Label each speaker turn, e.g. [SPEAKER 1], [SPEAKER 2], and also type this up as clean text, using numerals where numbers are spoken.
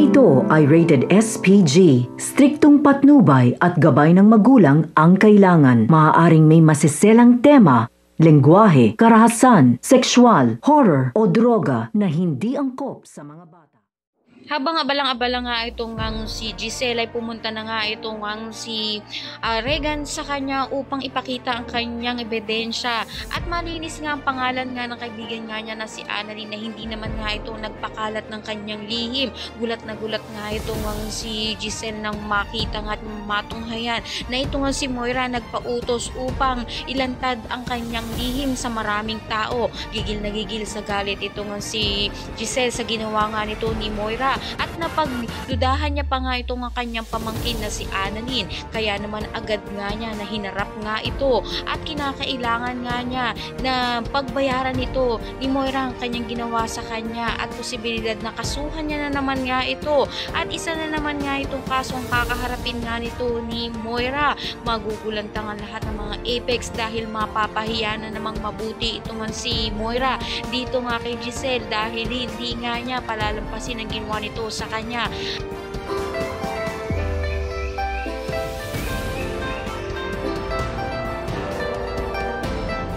[SPEAKER 1] ito ay rated SPG. Striktong patnubay at gabay ng magulang ang kailangan. Maaaring may masiselang tema, lengguwahe, karahasan, sexual, horror o droga na hindi angkop sa mga bata.
[SPEAKER 2] Habang abalang-abala nga itong si Giselle ay pumunta na nga itong si Regan sa kanya upang ipakita ang kanyang ebidensya. At malinis nga ang pangalan nga ng kaibigan nga niya na si Annalyn na hindi naman nga ito nagpakalat ng kanyang lihim. Gulat na gulat nga itong si Giselle nang makita nga at matunghayan na ito nga si Moira nagpautos upang ilantad ang kanyang lihim sa maraming tao. Gigil na gigil sa galit ito nga si Giselle sa ginawa nga nito ni Moira. At napagdudahan niya pa nga ito ng kanyang pamangkin na si Annalyn. Kaya naman agad nga niya na hinarap nga ito at kinakailangan nga niya na pagbayaran ito ni Moira ang kanyang ginawa sa kanya at posibilidad na kasuhan niya na naman nga ito. At isa na naman nga itong kasong kakaharapin nga nito ni Moira. Magugulantang ang lahat ng mga Apex dahil mapapahiya na namang mabuti ito nga si Moira dito nga kay Giselle dahil hindi nga niya palalampasin ang ginawa nito sa kanya.